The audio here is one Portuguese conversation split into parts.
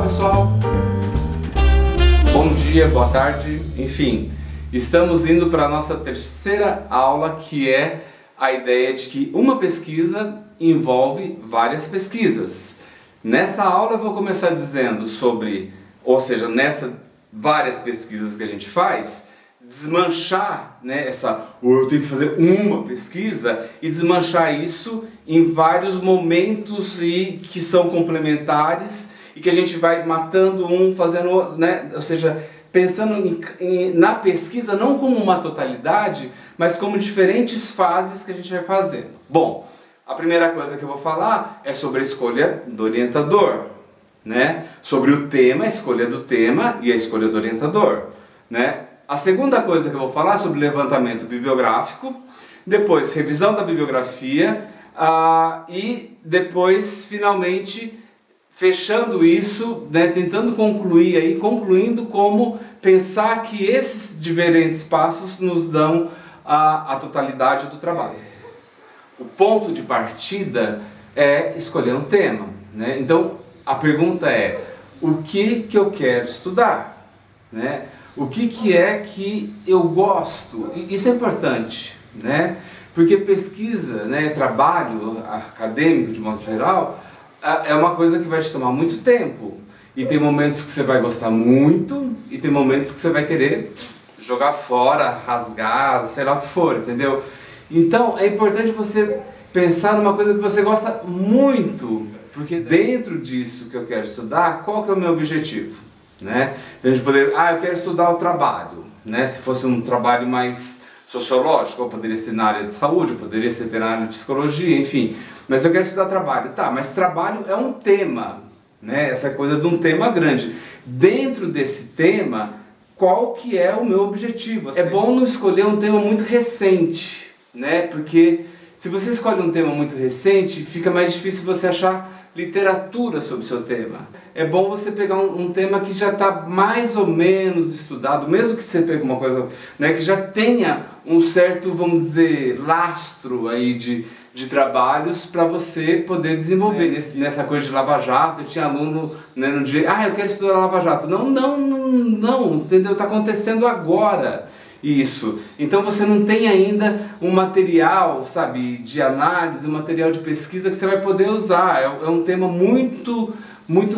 pessoal, bom dia, boa tarde, enfim, estamos indo para a nossa terceira aula, que é a ideia de que uma pesquisa envolve várias pesquisas. Nessa aula eu vou começar dizendo sobre, ou seja, nessas várias pesquisas que a gente faz, desmanchar, né, eu tenho que fazer uma pesquisa e desmanchar isso em vários momentos e que são complementares e que a gente vai matando um, fazendo, né, ou seja, pensando na pesquisa não como uma totalidade, mas como diferentes fases que a gente vai fazendo. Bom, a primeira coisa que eu vou falar é sobre a escolha do orientador, né? Sobre o tema, a escolha do tema e a escolha do orientador, né? A segunda coisa que eu vou falar é sobre levantamento bibliográfico, depois revisão da bibliografia e depois, finalmente, fechando isso, né, tentando concluindo como pensar que esses diferentes passos nos dão a totalidade do trabalho. O ponto de partida é escolher um tema, né? Então, a pergunta é, o que eu quero estudar, né? O que é que eu gosto? E isso é importante, né? Porque pesquisa, né, trabalho acadêmico de modo geral, é uma coisa que vai te tomar muito tempo. E tem momentos que você vai gostar muito e tem momentos que você vai querer jogar fora, rasgar, sei lá o que for, entendeu? Então é importante você pensar numa coisa que você gosta muito, porque dentro disso que eu quero estudar, qual que é o meu objetivo? Né? Então a gente poderia, eu quero estudar o trabalho, né? Se fosse um trabalho mais sociológico, ou poderia ser na área de saúde, ou poderia ser na área de psicologia, enfim. Mas eu quero estudar trabalho, tá? Mas trabalho é um tema, né? Essa coisa de um tema grande. Dentro desse tema, qual que é o meu objetivo? É bom não escolher um tema muito recente, né? Porque se você escolhe um tema muito recente, fica mais difícil você achar literatura sobre o seu tema. É bom você pegar um tema que já está mais ou menos estudado, mesmo que você pegue uma coisa, né, que já tenha um certo, vamos dizer, lastro aí de trabalhos para você poder desenvolver. Nessa coisa de Lava Jato, eu tinha aluno, né, no dia, eu quero estudar Lava Jato. Não, entendeu? Está acontecendo agora. Isso. Então você não tem ainda um material, sabe, de análise, um material de pesquisa que você vai poder usar. É um tema muito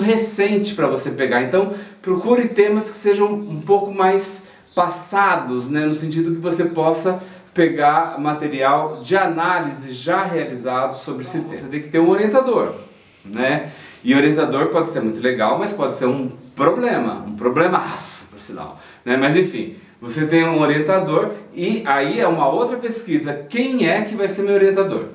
recente para você pegar. Então procure temas que sejam um pouco mais passados, né, no sentido que você possa pegar material de análise já realizado sobre esse tema. Você tem que ter um orientador, né? E orientador pode ser muito legal, mas pode ser um problemaço, por sinal, né? Mas enfim, você tem um orientador e aí é uma outra pesquisa. Quem é que vai ser meu orientador?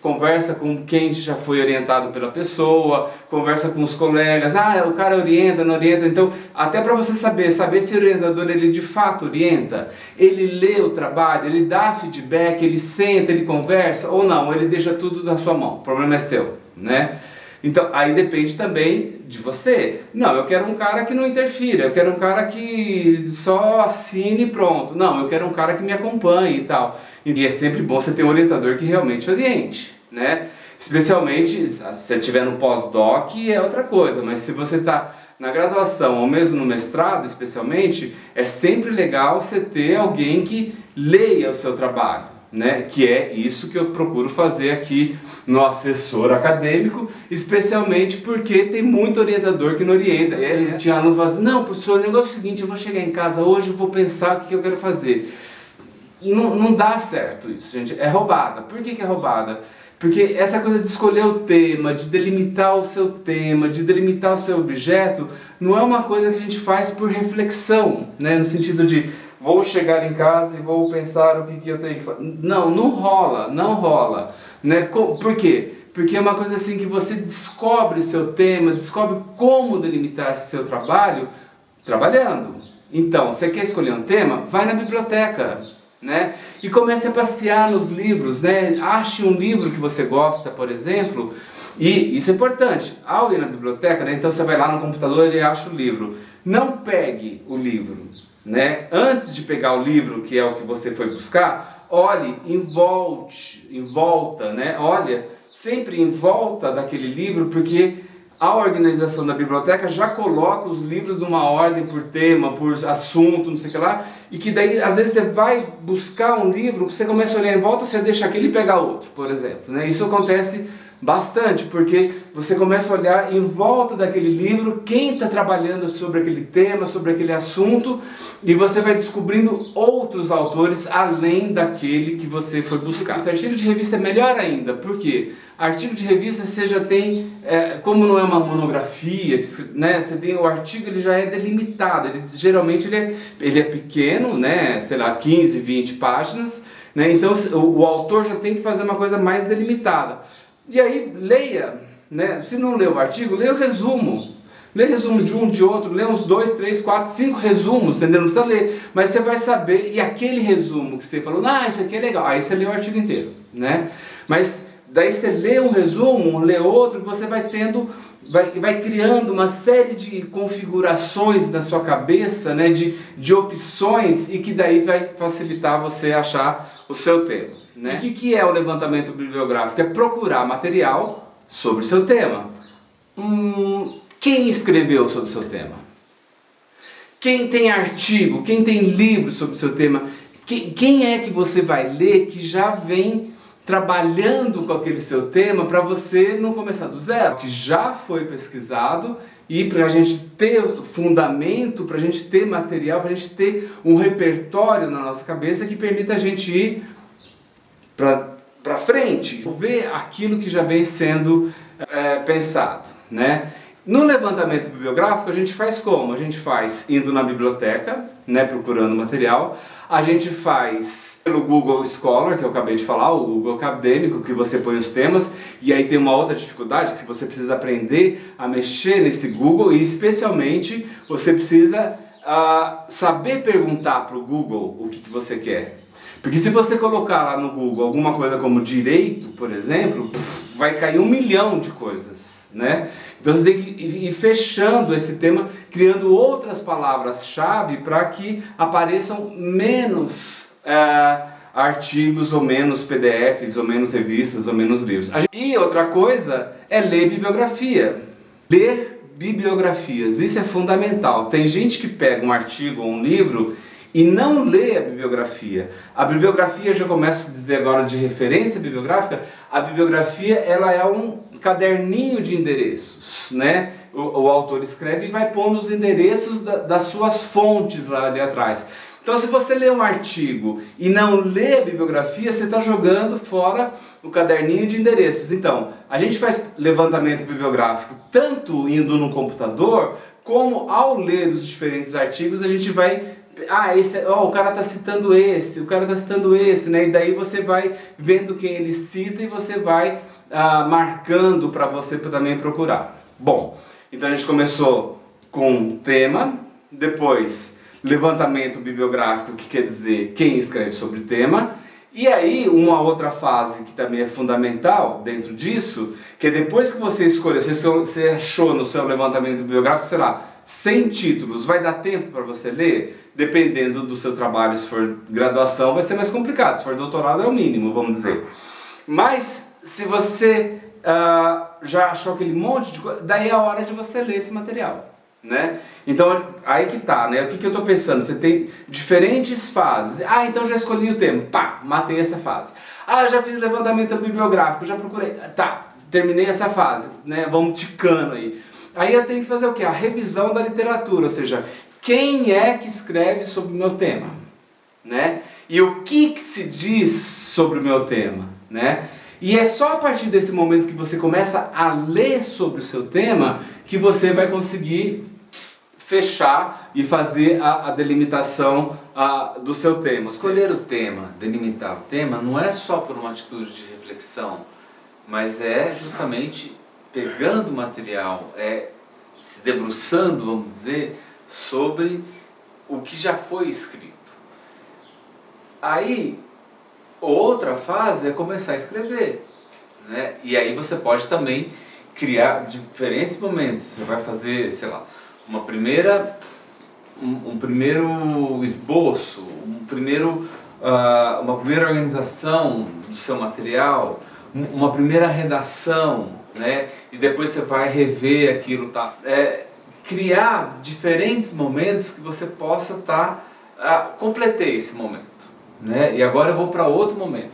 Conversa com quem já foi orientado pela pessoa, conversa com os colegas, o cara orienta, não orienta. Então, até para você saber se o orientador ele de fato orienta, ele lê o trabalho, ele dá feedback, ele senta, ele conversa, ou não, ele deixa tudo na sua mão, o problema é seu, né? Então, aí depende também de você. Não, eu quero um cara que não interfira, eu quero um cara que só assine e pronto. Não, eu quero um cara que me acompanhe e tal. E é sempre bom você ter um orientador que realmente oriente, né? Especialmente se você estiver no pós-doc é outra coisa, mas se você está na graduação ou mesmo no mestrado especialmente, é sempre legal você ter alguém que leia o seu trabalho, né? Que é isso que eu procuro fazer aqui no assessor acadêmico, especialmente porque tem muito orientador que não orienta. Tinha aluno que fala assim, não, professor, o negócio é o seguinte, eu vou chegar em casa hoje e vou pensar o que eu quero fazer. Não dá certo isso, gente, é roubada. Por que é roubada? Porque essa coisa de escolher o tema, de delimitar o seu tema, de delimitar o seu objeto, não é uma coisa que a gente faz por reflexão, né? No sentido de vou chegar em casa e vou pensar o que eu tenho que fazer. Não rola. Né? Por quê? Porque é uma coisa assim que você descobre o seu tema, descobre como delimitar seu trabalho trabalhando. Então, você quer escolher um tema? Vai na biblioteca, né? E comece a passear nos livros, né? Ache um livro que você gosta, por exemplo, e isso é importante. Ao ir na biblioteca, né? Então você vai lá no computador e acha o livro. Não pegue o livro, né? Antes de pegar o livro, que é o que você foi buscar, olhe em volta, né? Olha sempre em volta daquele livro, porque a organização da biblioteca já coloca os livros numa ordem por tema, por assunto, não sei o que lá, e que daí às vezes você vai buscar um livro, você começa a olhar em volta, você deixa aquele e pega outro, por exemplo, né? Isso acontece bastante, porque você começa a olhar em volta daquele livro, quem está trabalhando sobre aquele tema, sobre aquele assunto, e você vai descobrindo outros autores além daquele que você foi buscar. Esse artigo de revista é melhor ainda, por quê? Artigo de revista você já tem, como não é uma monografia, né, você tem o artigo, ele já é delimitado, geralmente ele é pequeno, né, sei lá, 15, 20 páginas, né, então o autor já tem que fazer uma coisa mais delimitada. E aí leia, né, se não lê o artigo, lê o resumo. Lê resumo de um, de outro, lê uns 2, 3, 4, 5 resumos, entendeu? Não precisa ler, mas você vai saber, e aquele resumo que você falou, isso aqui é legal, aí você lê o artigo inteiro, né? Mas daí você lê um resumo, lê outro, você vai tendo, vai criando uma série de configurações na sua cabeça, né, de opções, e que daí vai facilitar você achar o seu tema, né? E o que é o levantamento bibliográfico? É procurar material sobre o seu tema. Quem escreveu sobre o seu tema? Quem tem artigo? Quem tem livro sobre o seu tema? Quem é que você vai ler que já vem trabalhando com aquele seu tema para você não começar do zero? Que já foi pesquisado, e para a gente ter fundamento, para a gente ter material, para a gente ter um repertório na nossa cabeça que permita a gente ir para frente, ver aquilo que já vem sendo pensado, né? No levantamento bibliográfico a gente faz como? A gente faz indo na biblioteca, né, procurando material, a gente faz pelo Google Scholar, que eu acabei de falar, o Google Acadêmico, que você põe os temas, e aí tem uma outra dificuldade, que você precisa aprender a mexer nesse Google, e especialmente você precisa saber perguntar para o Google o que você quer. Porque se você colocar lá no Google alguma coisa como direito, por exemplo, vai cair 1 milhão de coisas, né? Então você tem que ir fechando esse tema, criando outras palavras-chave para que apareçam menos artigos, ou menos PDFs, ou menos revistas, ou menos livros. E outra coisa é ler bibliografia. Ler bibliografias, isso é fundamental. Tem gente que pega um artigo ou um livro e não lê a bibliografia. A bibliografia, já começo a dizer agora de referência bibliográfica, a bibliografia ela é um caderninho de endereços, né? O autor escreve e vai pondo os endereços das suas fontes lá ali atrás. Então se você lê um artigo e não lê a bibliografia, você está jogando fora o caderninho de endereços. Então, a gente faz levantamento bibliográfico tanto indo no computador, como ao ler os diferentes artigos a gente vai... o cara está citando esse, o cara está citando esse, né? E daí você vai vendo quem ele cita e você vai marcando para você também procurar. Bom, então a gente começou com tema, depois levantamento bibliográfico, que quer dizer quem escreve sobre o tema, e aí uma outra fase que também é fundamental dentro disso, que é depois que você escolheu, você achou no seu levantamento bibliográfico, sei lá, 100 títulos, vai dar tempo para você ler? Dependendo do seu trabalho, se for graduação vai ser mais complicado, se for doutorado é o mínimo, vamos dizer. Mas se você já achou aquele monte de coisa, daí é a hora de você ler esse material, né? Então aí que tá, né? O que eu estou pensando? Você tem diferentes fases. Então já escolhi o tema, matei essa fase. Já fiz levantamento bibliográfico, já procurei, terminei essa fase, né? Vamos ticando aí. Aí eu tenho que fazer o quê? A revisão da literatura, ou seja, quem é que escreve sobre o meu tema, né? E o que se diz sobre o meu tema, né? E é só a partir desse momento que você começa a ler sobre o seu tema que você vai conseguir fechar e fazer a delimitação do seu tema. Escolher o tema, delimitar o tema, não é só por uma atitude de reflexão, mas é justamente pegando o material, se debruçando, vamos dizer, sobre o que já foi escrito. Aí, outra fase é começar a escrever, né? E aí você pode também criar diferentes momentos. Você vai fazer, sei lá, um primeiro esboço, uma primeira organização do seu material, uma primeira redação, né? E depois você vai rever aquilo, tá? Criar diferentes momentos que você possa completei esse momento, né? E agora eu vou para outro momento.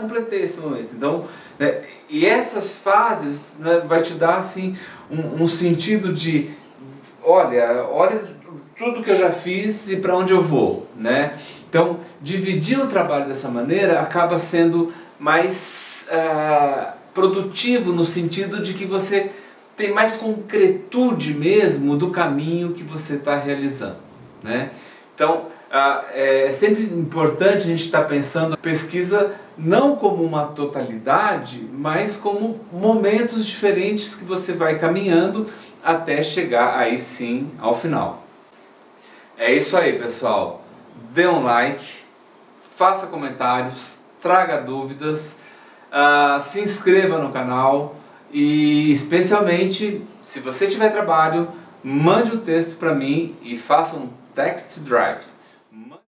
Completei esse momento. Então, né? E essas fases, né, vai te dar assim um sentido de olha tudo que eu já fiz e para onde eu vou, né? Então, dividir o trabalho dessa maneira acaba sendo mais produtivo no sentido de que você tem mais concretude mesmo do caminho que você está realizando, né? Então, é sempre importante a gente estar pensando a pesquisa não como uma totalidade, mas como momentos diferentes que você vai caminhando até chegar aí sim ao final. É isso aí, pessoal. Dê um like, faça comentários, traga dúvidas, se inscreva no canal e especialmente, se você tiver trabalho, mande o texto para mim e faça um text drive.